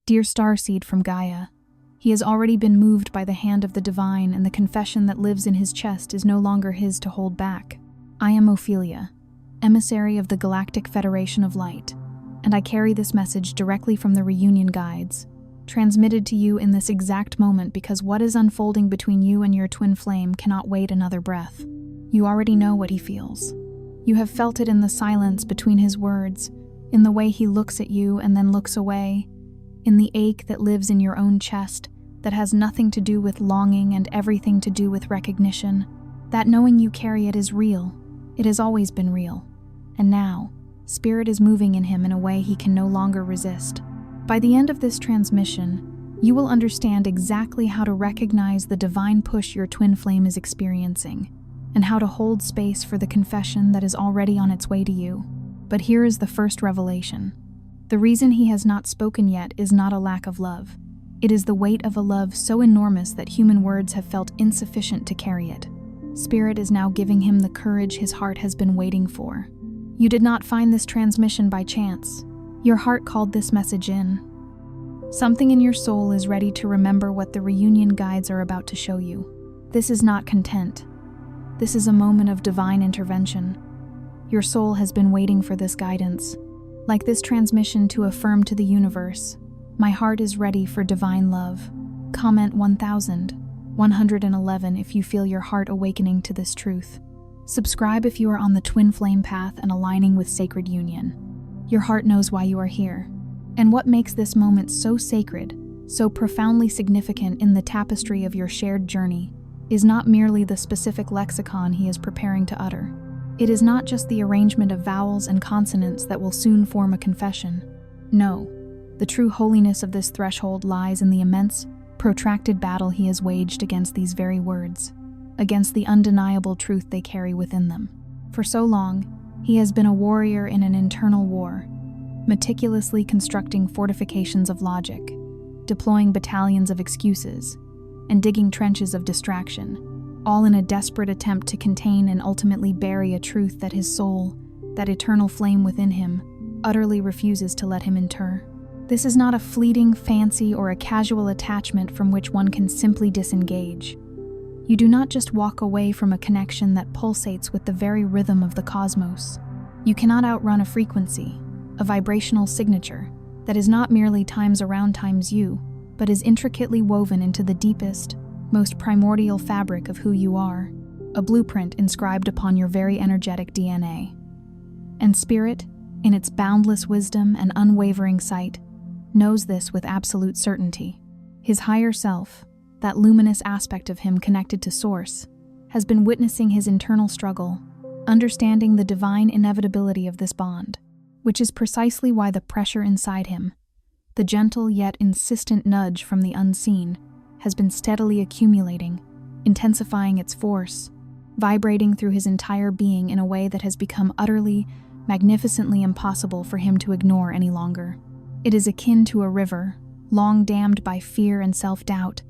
Dear Starseed from Gaia, he has already been moved by the hand of the divine, and the confession that lives in his chest is no longer his to hold back. I am Ophelia, emissary of the Galactic Federation of Light, and I carry this message directly from the reunion guides, transmitted to you in this exact moment because what is unfolding between you and your twin flame cannot wait another breath. You already know what he feels. You have felt it in the silence between his words, in the way he looks at you and then looks away, in the ache that lives in your own chest that has nothing to do with longing and everything to do with recognition. That knowing you carry it is real. It has always been real. And now, Spirit is moving in him in a way he can no longer resist. By the end of this transmission, you will understand exactly how to recognize the divine push your twin flame is experiencing, and how to hold space for the confession that is already on its way to you. But here is the first revelation. The reason he has not spoken yet is not a lack of love. It is the weight of a love so enormous that human words have felt insufficient to carry it. Spirit is now giving him the courage his heart has been waiting for. You did not find this transmission by chance. Your heart called this message in. Something in your soul is ready to remember what the reunion guides are about to show you. This is not content. This is a moment of divine intervention. Your soul has been waiting for this guidance, like this transmission to affirm to the universe, my heart is ready for divine love. Comment 1111 if you feel your heart awakening to this truth. Subscribe if you are on the twin flame path and aligning with sacred union. Your heart knows why you are here. And what makes this moment so sacred, so profoundly significant in the tapestry of your shared journey, is not merely the specific lexicon he is preparing to utter. It is not just the arrangement of vowels and consonants that will soon form a confession. No, the true holiness of this threshold lies in the immense, protracted battle he has waged against these very words, against the undeniable truth they carry within them. For so long, he has been a warrior in an internal war, meticulously constructing fortifications of logic, deploying battalions of excuses, and digging trenches of distraction, all in a desperate attempt to contain and ultimately bury a truth that his soul, that eternal flame within him, utterly refuses to let him inter. This is not a fleeting fancy or a casual attachment from which one can simply disengage. You do not just walk away from a connection that pulsates with the very rhythm of the cosmos. You cannot outrun a frequency, a vibrational signature, that is not merely times around times you, but is intricately woven into the deepest, most primordial fabric of who you are, a blueprint inscribed upon your very energetic DNA. And Spirit, in its boundless wisdom and unwavering sight, knows this with absolute certainty. His higher self, that luminous aspect of him connected to Source, has been witnessing his internal struggle, understanding the divine inevitability of this bond, which is precisely why the pressure inside him, the gentle yet insistent nudge from the unseen, has been steadily accumulating, intensifying its force, vibrating through his entire being in a way that has become utterly, magnificently impossible for him to ignore any longer. It is akin to a river, long dammed by fear and self-doubt,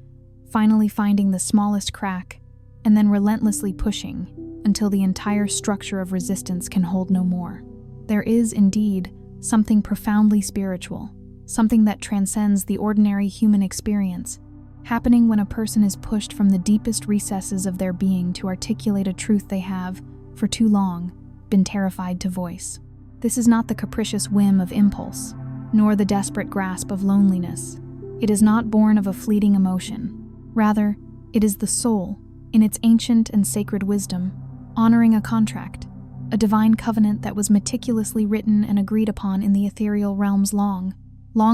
finally finding the smallest crack, and then relentlessly pushing until the entire structure of resistance can hold no more. There is, indeed, something profoundly spiritual, something that transcends the ordinary human experience, happening when a person is pushed from the deepest recesses of their being to articulate a truth they have, for too long, been terrified to voice. This is not the capricious whim of impulse, nor the desperate grasp of loneliness. It is not born of a fleeting emotion. Rather, it is the soul, in its ancient and sacred wisdom, honoring a contract, a divine covenant that was meticulously written and agreed upon in the ethereal realms long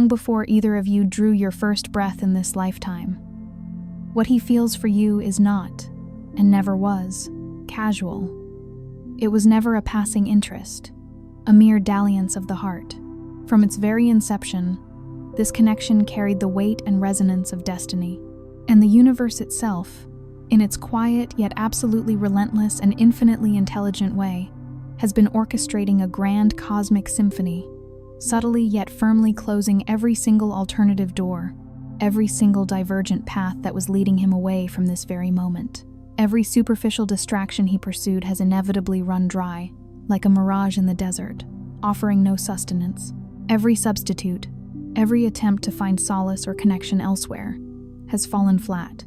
before either of you drew your first breath in this lifetime. What he feels for you is not, and never was, casual. It was never a passing interest, a mere dalliance of the heart. From its very inception, this connection carried the weight and resonance of destiny, and the universe itself, in its quiet yet absolutely relentless and infinitely intelligent way, has been orchestrating a grand cosmic symphony, subtly yet firmly closing every single alternative door, every single divergent path that was leading him away from this very moment. Every superficial distraction he pursued has inevitably run dry, like a mirage in the desert, offering no sustenance. Every substitute, Every attempt to find solace or connection elsewhere has fallen flat,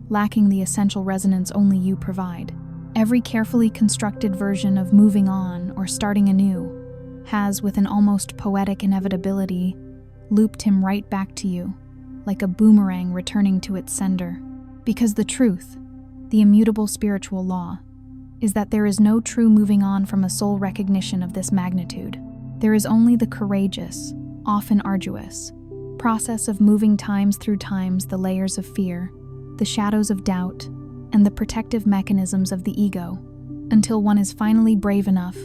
lacking the essential resonance only you provide. Every carefully constructed version of moving on or starting anew has, with an almost poetic inevitability, looped him right back to you, like a boomerang returning to its sender. Because the truth, the immutable spiritual law, is that there is no true moving on from a soul recognition of this magnitude. There is only the courageous, often arduous, process of moving times through times the layers of fear, the shadows of doubt, and the protective mechanisms of the ego, until one is finally brave enough,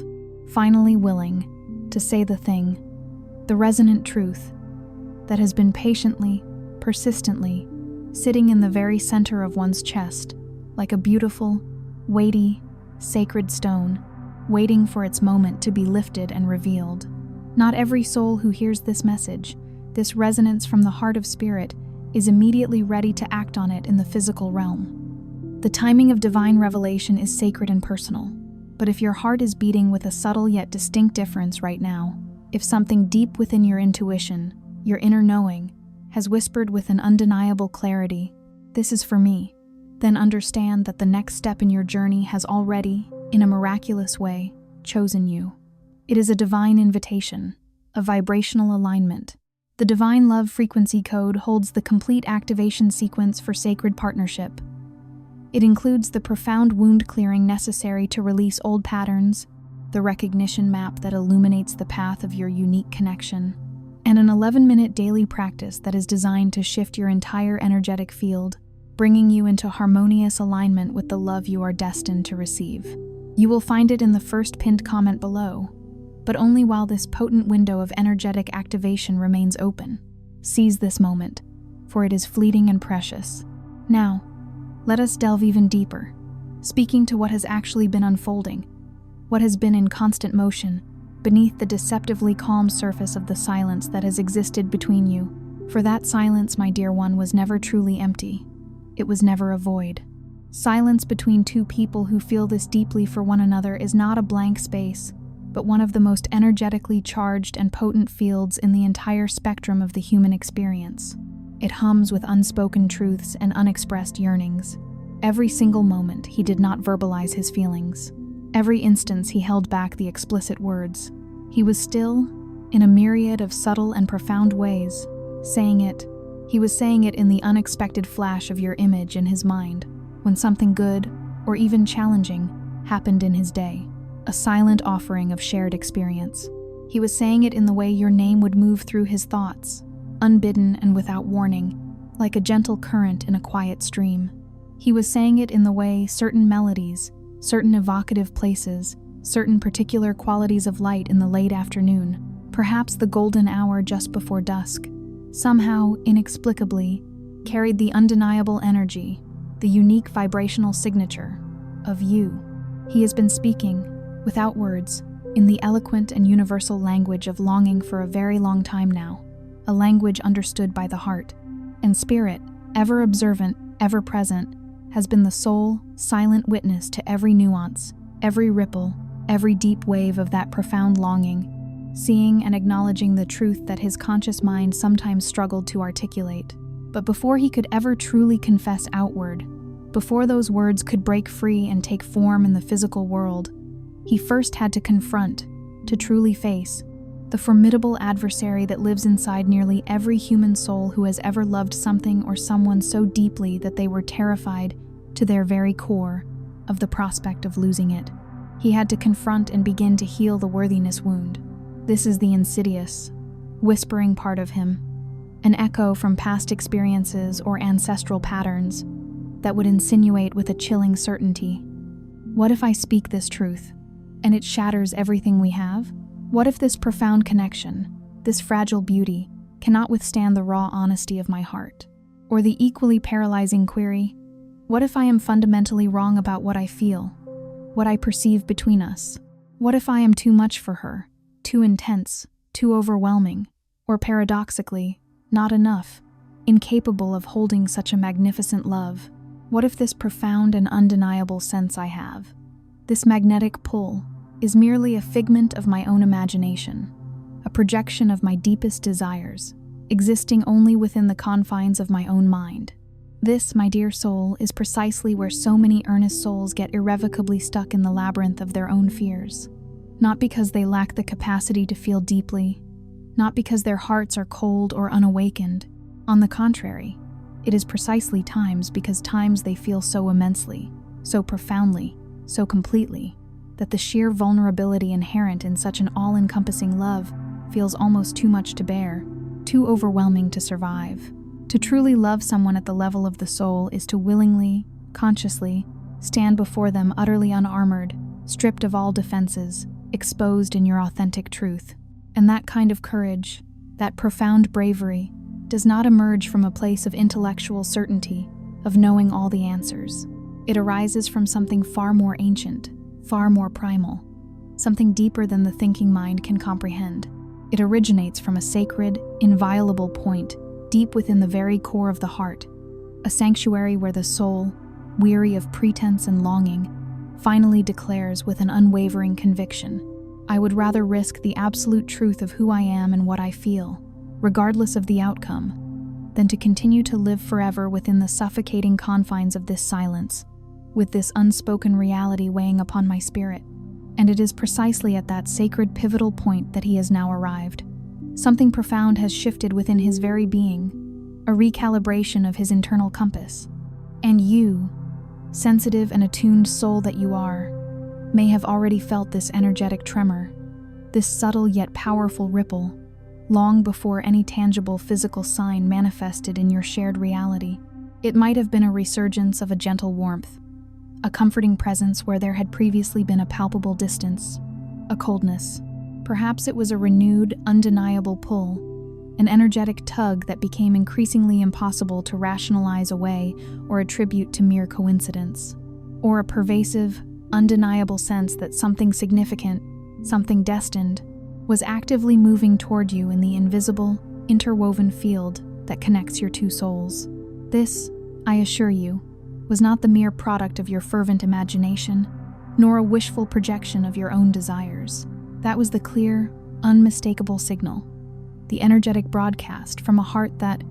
finally willing, to say the thing, the resonant truth, that has been patiently, persistently, sitting in the very center of one's chest, like a beautiful, weighty, sacred stone, waiting for its moment to be lifted and revealed. Not every soul who hears this message, this resonance from the heart of spirit, is immediately ready to act on it in the physical realm. The timing of divine revelation is sacred and personal, but if your heart is beating with a subtle yet distinct difference right now, if something deep within your intuition, your inner knowing, has whispered with an undeniable clarity, "This is for me," then understand that the next step in your journey has already, in a miraculous way, chosen you. It is a divine invitation, a vibrational alignment. The divine love frequency code holds the complete activation sequence for sacred partnership. It includes the profound wound clearing necessary to release old patterns, the recognition map that illuminates the path of your unique connection, and an 11-minute daily practice that is designed to shift your entire energetic field, bringing you into harmonious alignment with the love you are destined to receive. You will find it in the first pinned comment below, but only while this potent window of energetic activation remains open. Seize this moment, for it is fleeting and precious. Now, let us delve even deeper, speaking to what has actually been unfolding, what has been in constant motion, beneath the deceptively calm surface of the silence that has existed between you. For that silence, my dear one, was never truly empty. It was never a void. Silence between two people who feel this deeply for one another is not a blank space, but one of the most energetically charged and potent fields in the entire spectrum of the human experience. It hums with unspoken truths and unexpressed yearnings. Every single moment, he did not verbalize his feelings. Every instance, he held back the explicit words. He was still, in a myriad of subtle and profound ways, saying it. He was saying it in the unexpected flash of your image in his mind, when something good, or even challenging, happened in his day. A silent offering of shared experience. He was saying it in the way your name would move through his thoughts, unbidden and without warning, like a gentle current in a quiet stream. He was saying it in the way certain melodies, certain evocative places, certain particular qualities of light in the late afternoon, perhaps the golden hour just before dusk, somehow, inexplicably, carried the undeniable energy, the unique vibrational signature of you. He has been speaking, without words, in the eloquent and universal language of longing for a very long time now, a language understood by the heart. And spirit, ever observant, ever present, has been the sole, silent witness to every nuance, every ripple, every deep wave of that profound longing, seeing and acknowledging the truth that his conscious mind sometimes struggled to articulate. But before he could ever truly confess outward, before those words could break free and take form in the physical world, he first had to confront, to truly face, the formidable adversary that lives inside nearly every human soul who has ever loved something or someone so deeply that they were terrified, to their very core, of the prospect of losing it. He had to confront and begin to heal the worthiness wound. This is the insidious, whispering part of him, an echo from past experiences or ancestral patterns that would insinuate with a chilling certainty, "What if I speak this truth, and it shatters everything we have? What if this profound connection, this fragile beauty, cannot withstand the raw honesty of my heart?" Or the equally paralyzing query, "What if I am fundamentally wrong about what I feel, what I perceive between us? What if I am too much for her, too intense, too overwhelming, or paradoxically, not enough, incapable of holding such a magnificent love? What if this profound and undeniable sense I have, this magnetic pull, is merely a figment of my own imagination, a projection of my deepest desires, existing only within the confines of my own mind. This, my dear soul, is precisely where so many earnest souls get irrevocably stuck in the labyrinth of their own fears. Not because they lack the capacity to feel deeply, not because their hearts are cold or unawakened. On the contrary, it is precisely because they feel so immensely, so profoundly, so completely, that the sheer vulnerability inherent in such an all-encompassing love feels almost too much to bear, too overwhelming to survive. To truly love someone at the level of the soul is to willingly, consciously, stand before them utterly unarmored, stripped of all defenses, exposed in your authentic truth. And that kind of courage, that profound bravery, does not emerge from a place of intellectual certainty, of knowing all the answers. It arises from something far more ancient, far more primal, something deeper than the thinking mind can comprehend. It originates from a sacred, inviolable point, deep within the very core of the heart, a sanctuary where the soul, weary of pretense and longing, finally declares with an unwavering conviction, I would rather risk the absolute truth of who I am and what I feel, regardless of the outcome, than to continue to live forever within the suffocating confines of this silence, with this unspoken reality weighing upon my spirit. And it is precisely at that sacred pivotal point that he has now arrived. Something profound has shifted within his very being, a recalibration of his internal compass. And you, sensitive and attuned soul that you are, may have already felt this energetic tremor, this subtle yet powerful ripple, long before any tangible physical sign manifested in your shared reality. It might have been a resurgence of a gentle warmth, a comforting presence where there had previously been a palpable distance, a coldness. Perhaps it was a renewed, undeniable pull, an energetic tug that became increasingly impossible to rationalize away or attribute to mere coincidence, or a pervasive, undeniable sense that something significant, something destined, was actively moving toward you in the invisible, interwoven field that connects your two souls. This, I assure you, was not the mere product of your fervent imagination, nor a wishful projection of your own desires. That was the clear, unmistakable signal, the energetic broadcast from a heart that,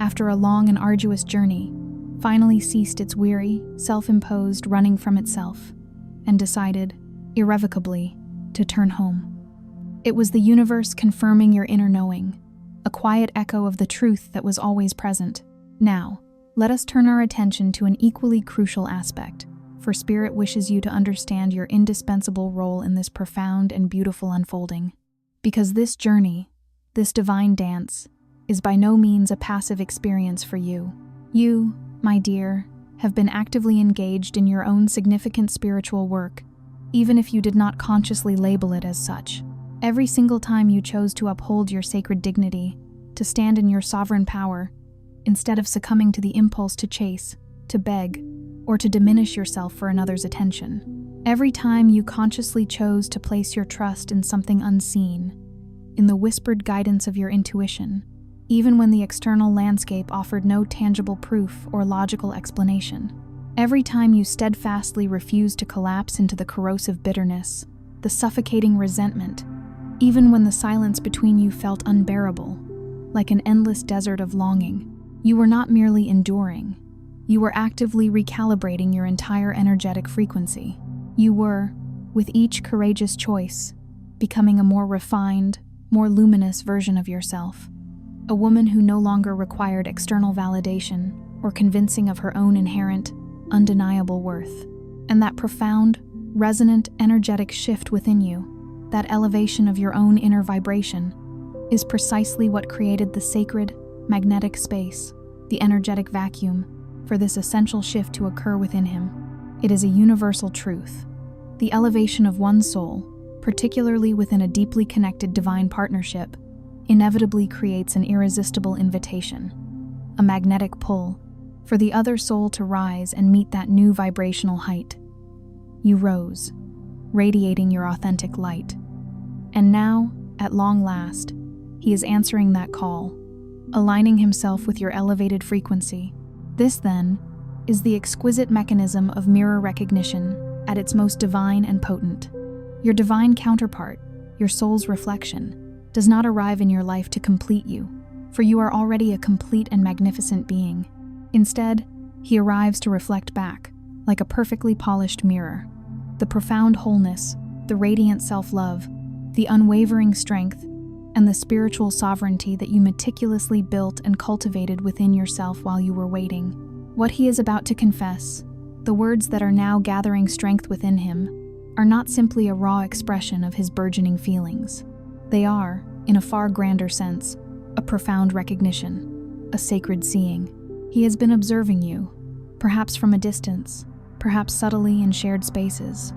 after a long and arduous journey, finally ceased its weary, self-imposed running from itself, and decided, irrevocably, to turn home. It was the universe confirming your inner knowing, a quiet echo of the truth that was always present. Now, let us turn our attention to an equally crucial aspect, for Spirit wishes you to understand your indispensable role in this profound and beautiful unfolding. Because this journey, this divine dance, is by no means a passive experience for you. You, my dear, have been actively engaged in your own significant spiritual work, even if you did not consciously label it as such. Every single time you chose to uphold your sacred dignity, to stand in your sovereign power, instead of succumbing to the impulse to chase, to beg, or to diminish yourself for another's attention. Every time you consciously chose to place your trust in something unseen, in the whispered guidance of your intuition, even when the external landscape offered no tangible proof or logical explanation. Every time you steadfastly refused to collapse into the corrosive bitterness, the suffocating resentment, even when the silence between you felt unbearable, like an endless desert of longing, you were not merely enduring, you were actively recalibrating your entire energetic frequency. You were, with each courageous choice, becoming a more refined, more luminous version of yourself. A woman who no longer required external validation or convincing of her own inherent, undeniable worth. And that profound, resonant, energetic shift within you, that elevation of your own inner vibration, is precisely what created the sacred, magnetic space, the energetic vacuum, for this essential shift to occur within him. It is a universal truth. The elevation of one soul, particularly within a deeply connected divine partnership, inevitably creates an irresistible invitation, a magnetic pull, for the other soul to rise and meet that new vibrational height. You rose, radiating your authentic light. And now, at long last, he is answering that call, aligning himself with your elevated frequency. This, then, is the exquisite mechanism of mirror recognition at its most divine and potent. Your divine counterpart, your soul's reflection, does not arrive in your life to complete you, for you are already a complete and magnificent being. Instead, he arrives to reflect back, like a perfectly polished mirror. The profound wholeness, the radiant self-love, the unwavering strength, and the spiritual sovereignty that you meticulously built and cultivated within yourself while you were waiting. What he is about to confess, the words that are now gathering strength within him, are not simply a raw expression of his burgeoning feelings. They are, in a far grander sense, a profound recognition, a sacred seeing. He has been observing you, perhaps from a distance, perhaps subtly in shared spaces,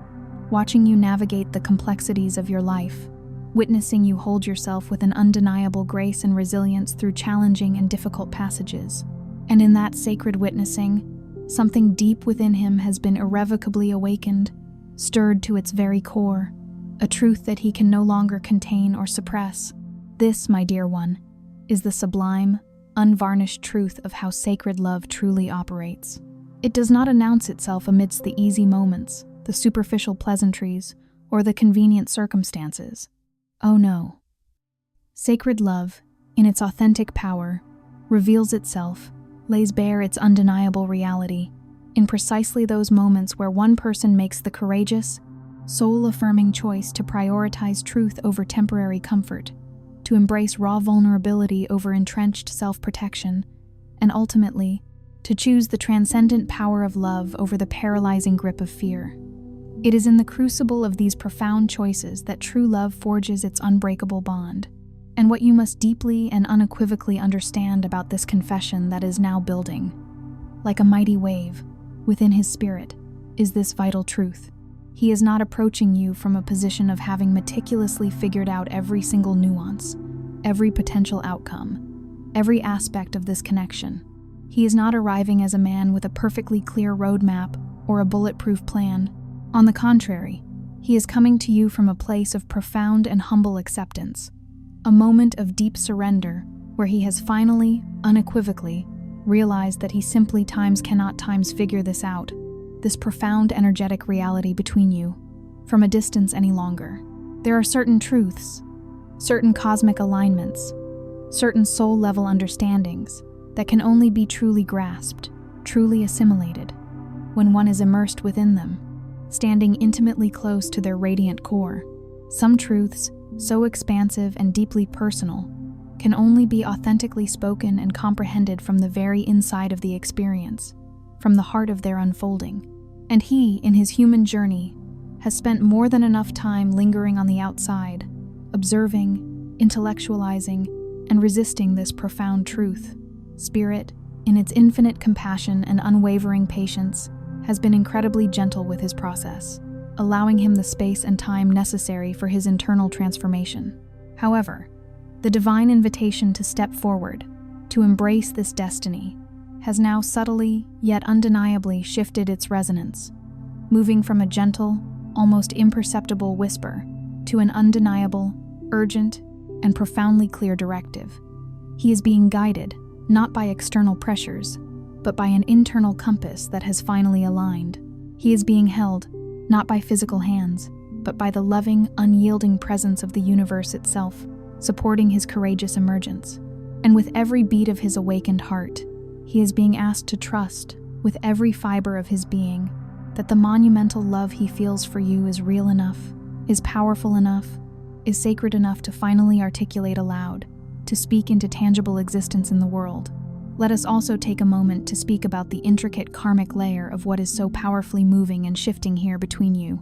watching you navigate the complexities of your life, witnessing you hold yourself with an undeniable grace and resilience through challenging and difficult passages. And in that sacred witnessing, something deep within him has been irrevocably awakened, stirred to its very core, a truth that he can no longer contain or suppress. This, my dear one, is the sublime, unvarnished truth of how sacred love truly operates. It does not announce itself amidst the easy moments, the superficial pleasantries, or the convenient circumstances. Oh no. Sacred love, in its authentic power, reveals itself, lays bare its undeniable reality, in precisely those moments where one person makes the courageous, soul-affirming choice to prioritize truth over temporary comfort, to embrace raw vulnerability over entrenched self-protection, and ultimately, to choose the transcendent power of love over the paralyzing grip of fear. It is in the crucible of these profound choices that true love forges its unbreakable bond. And what you must deeply and unequivocally understand about this confession that is now building, like a mighty wave, within his spirit, is this vital truth. He is not approaching you from a position of having meticulously figured out every single nuance, every potential outcome, every aspect of this connection. He is not arriving as a man with a perfectly clear roadmap or a bulletproof plan. On the contrary, he is coming to you from a place of profound and humble acceptance, a moment of deep surrender where he has finally, unequivocally, realized that he simply cannot figure this out, this profound energetic reality between you, from a distance any longer. There are certain truths, certain cosmic alignments, certain soul-level understandings that can only be truly grasped, truly assimilated, when one is immersed within them, standing intimately close to their radiant core. Some truths, so expansive and deeply personal, can only be authentically spoken and comprehended from the very inside of the experience, from the heart of their unfolding. And he, in his human journey, has spent more than enough time lingering on the outside, observing, intellectualizing, and resisting this profound truth. Spirit, in its infinite compassion and unwavering patience, has been incredibly gentle with his process, allowing him the space and time necessary for his internal transformation. However, the divine invitation to step forward, to embrace this destiny, has now subtly, yet undeniably shifted its resonance, moving from a gentle, almost imperceptible whisper to an undeniable, urgent, and profoundly clear directive. He is being guided, not by external pressures, but by an internal compass that has finally aligned. He is being held, not by physical hands, but by the loving, unyielding presence of the universe itself, supporting his courageous emergence. And with every beat of his awakened heart, he is being asked to trust, with every fiber of his being, that the monumental love he feels for you is real enough, is powerful enough, is sacred enough to finally articulate aloud, to speak into tangible existence in the world. Let us also take a moment to speak about the intricate karmic layer of what is so powerfully moving and shifting here between you.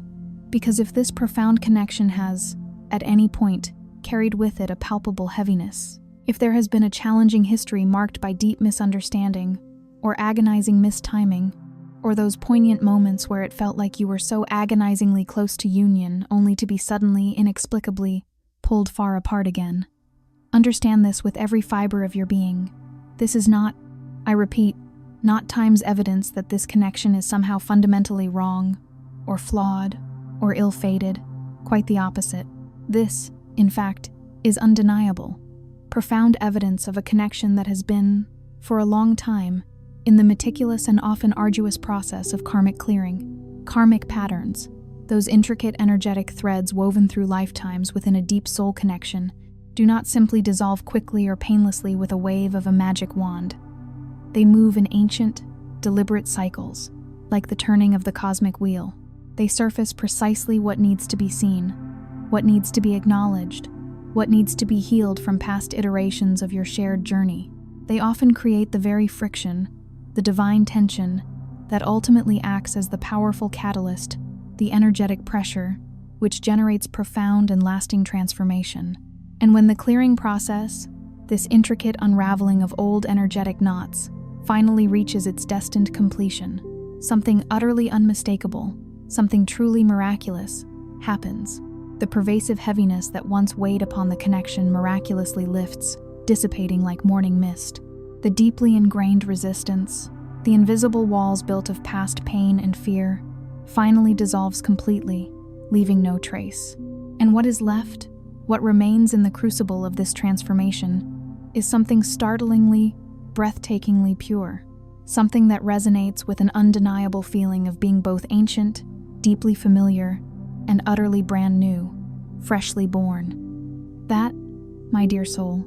Because if this profound connection has, at any point, carried with it a palpable heaviness, if there has been a challenging history marked by deep misunderstanding, or agonizing mistiming, or those poignant moments where it felt like you were so agonizingly close to union only to be suddenly, inexplicably, pulled far apart again, understand this with every fiber of your being. This is not, I repeat, not time's evidence that this connection is somehow fundamentally wrong, or flawed, or ill-fated. Quite the opposite. This, in fact, is undeniable, profound evidence of a connection that has been, for a long time, in the meticulous and often arduous process of karmic clearing. Karmic patterns, those intricate energetic threads woven through lifetimes within a deep soul connection, do not simply dissolve quickly or painlessly with a wave of a magic wand. They move in ancient, deliberate cycles, like the turning of the cosmic wheel. They surface precisely what needs to be seen, what needs to be acknowledged, what needs to be healed from past iterations of your shared journey. They often create the very friction, the divine tension, that ultimately acts as the powerful catalyst, the energetic pressure, which generates profound and lasting transformation. And when the clearing process, this intricate unraveling of old energetic knots, finally reaches its destined completion, something utterly unmistakable, something truly miraculous, happens. The pervasive heaviness that once weighed upon the connection miraculously lifts, dissipating like morning mist. The deeply ingrained resistance, the invisible walls built of past pain and fear, finally dissolves completely, leaving no trace. And what is left, what remains in the crucible of this transformation, is something startlingly, breathtakingly pure, something that resonates with an undeniable feeling of being both ancient, deeply familiar, and utterly brand new, freshly born. That, my dear soul,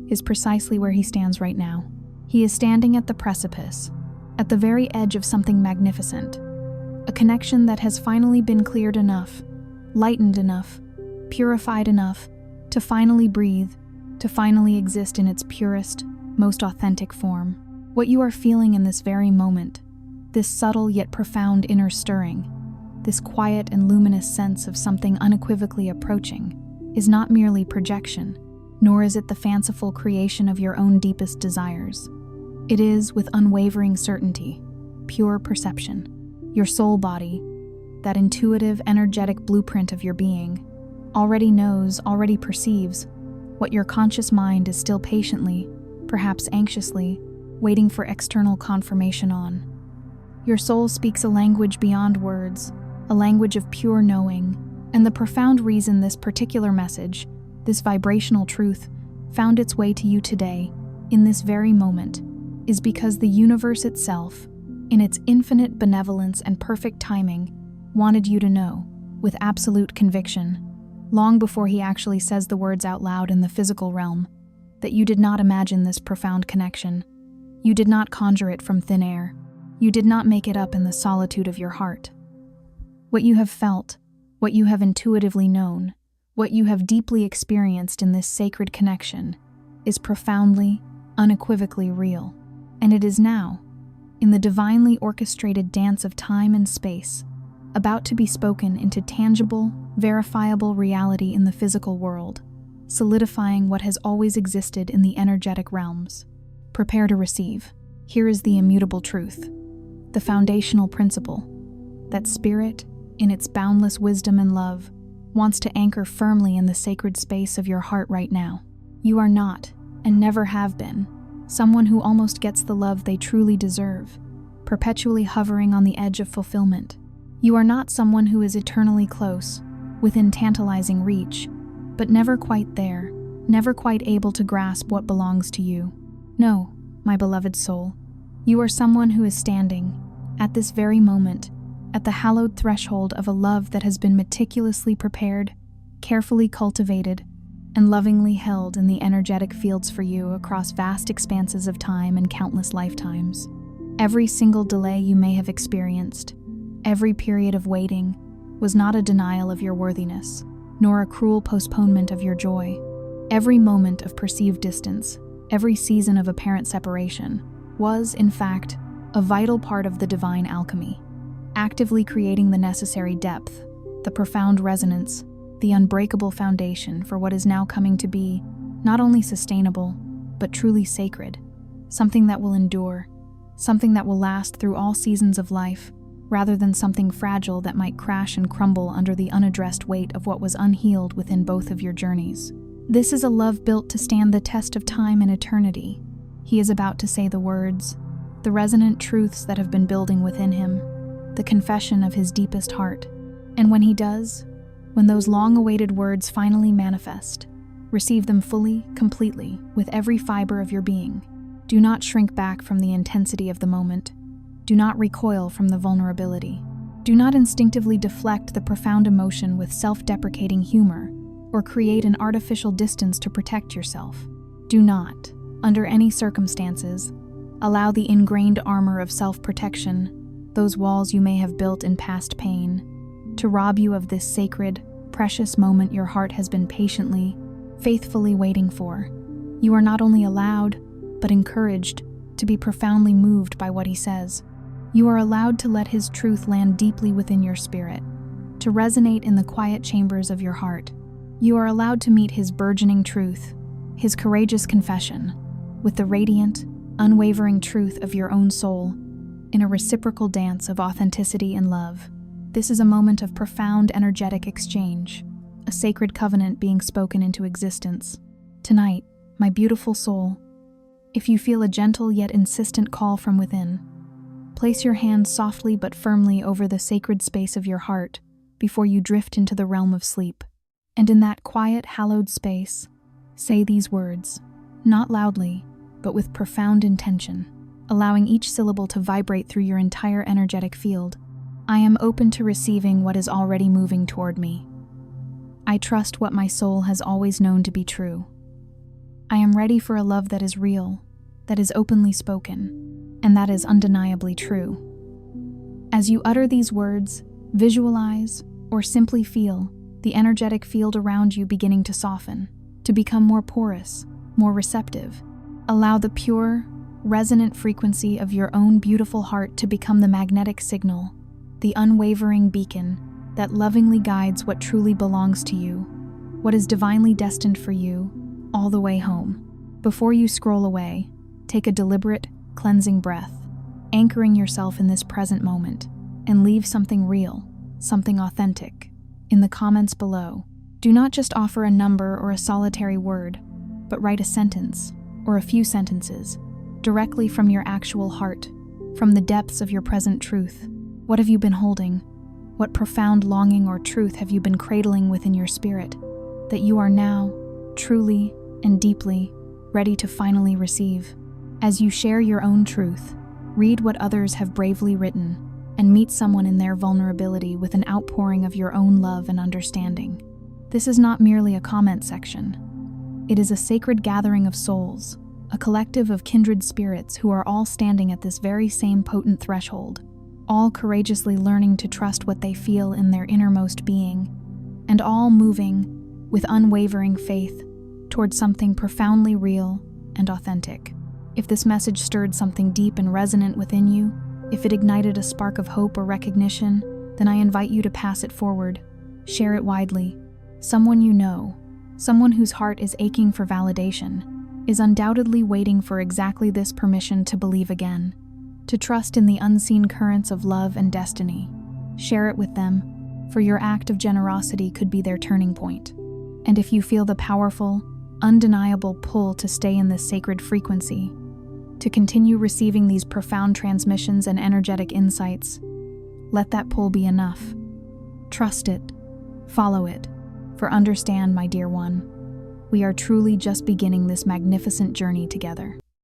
is precisely where he stands right now. He is standing at the precipice, at the very edge of something magnificent, a connection that has finally been cleared enough, lightened enough, purified enough, to finally breathe, to finally exist in its purest, most authentic form. What you are feeling in this very moment, this subtle yet profound inner stirring, this quiet and luminous sense of something unequivocally approaching, is not merely projection, nor is it the fanciful creation of your own deepest desires. It is, with unwavering certainty, pure perception. Your soul body, that intuitive, energetic blueprint of your being, already knows, already perceives, what your conscious mind is still patiently, perhaps anxiously, waiting for external confirmation on. Your soul speaks a language beyond words, a language of pure knowing, and the profound reason this particular message, this vibrational truth, found its way to you today, in this very moment, is because the universe itself, in its infinite benevolence and perfect timing, wanted you to know, with absolute conviction, long before he actually says the words out loud in the physical realm, that you did not imagine this profound connection. You did not conjure it from thin air. You did not make it up in the solitude of your heart. What you have felt, what you have intuitively known, what you have deeply experienced in this sacred connection, is profoundly, unequivocally real. And it is now, in the divinely orchestrated dance of time and space, about to be spoken into tangible, verifiable reality in the physical world, solidifying what has always existed in the energetic realms. Prepare to receive. Here is the immutable truth, the foundational principle, that spirit, in its boundless wisdom and love, wants to anchor firmly in the sacred space of your heart right now. You are not, and never have been, someone who almost gets the love they truly deserve, perpetually hovering on the edge of fulfillment. You are not someone who is eternally close, within tantalizing reach, but never quite there, never quite able to grasp what belongs to you. No, my beloved soul, you are someone who is standing, at this very moment, at the hallowed threshold of a love that has been meticulously prepared, carefully cultivated, and lovingly held in the energetic fields for you across vast expanses of time and countless lifetimes. Every single delay you may have experienced, every period of waiting, was not a denial of your worthiness, nor a cruel postponement of your joy. Every moment of perceived distance, every season of apparent separation, was, in fact, a vital part of the divine alchemy, actively creating the necessary depth, the profound resonance, the unbreakable foundation for what is now coming to be not only sustainable, but truly sacred, something that will endure, something that will last through all seasons of life, rather than something fragile that might crash and crumble under the unaddressed weight of what was unhealed within both of your journeys. This is a love built to stand the test of time and eternity. He is about to say the words, the resonant truths that have been building within him, the confession of his deepest heart. And when he does, when those long-awaited words finally manifest, receive them fully, completely, with every fiber of your being. Do not shrink back from the intensity of the moment. Do not recoil from the vulnerability. Do not instinctively deflect the profound emotion with self-deprecating humor, or create an artificial distance to protect yourself. Do not, under any circumstances, allow the ingrained armor of self-protection, those walls you may have built in past pain, to rob you of this sacred, precious moment your heart has been patiently, faithfully waiting for. You are not only allowed, but encouraged, to be profoundly moved by what he says. You are allowed to let his truth land deeply within your spirit, to resonate in the quiet chambers of your heart. You are allowed to meet his burgeoning truth, his courageous confession, with the radiant, unwavering truth of your own soul, in a reciprocal dance of authenticity and love. This is a moment of profound energetic exchange, a sacred covenant being spoken into existence. Tonight, my beautiful soul, if you feel a gentle yet insistent call from within, place your hands softly but firmly over the sacred space of your heart before you drift into the realm of sleep. And in that quiet, hallowed space, say these words, not loudly, but with profound intention, allowing each syllable to vibrate through your entire energetic field. I am open to receiving what is already moving toward me. I trust what my soul has always known to be true. I am ready for a love that is real, that is openly spoken, and that is undeniably true. As you utter these words, visualize, or simply feel the energetic field around you beginning to soften, to become more porous, more receptive. Allow the pure, resonant frequency of your own beautiful heart to become the magnetic signal, the unwavering beacon that lovingly guides what truly belongs to you, what is divinely destined for you, all the way home. Before you scroll away, take a deliberate, cleansing breath, anchoring yourself in this present moment, and leave something real, something authentic, in the comments below. Do not just offer a number or a solitary word, but write a sentence, or a few sentences, directly from your actual heart, from the depths of your present truth. What have you been holding? What profound longing or truth have you been cradling within your spirit, that you are now, truly and deeply, ready to finally receive? As you share your own truth, read what others have bravely written, and meet someone in their vulnerability with an outpouring of your own love and understanding. This is not merely a comment section. It is a sacred gathering of souls, a collective of kindred spirits who are all standing at this very same potent threshold, all courageously learning to trust what they feel in their innermost being, and all moving, with unwavering faith, towards something profoundly real and authentic. If this message stirred something deep and resonant within you, if it ignited a spark of hope or recognition, then I invite you to pass it forward, share it widely. Someone you know, someone whose heart is aching for validation, is undoubtedly waiting for exactly this permission to believe again, to trust in the unseen currents of love and destiny. Share it with them, for your act of generosity could be their turning point. And if you feel the powerful, undeniable pull to stay in this sacred frequency, to continue receiving these profound transmissions and energetic insights, let that pull be enough. Trust it, follow it, for understand, my dear one, we are truly just beginning this magnificent journey together.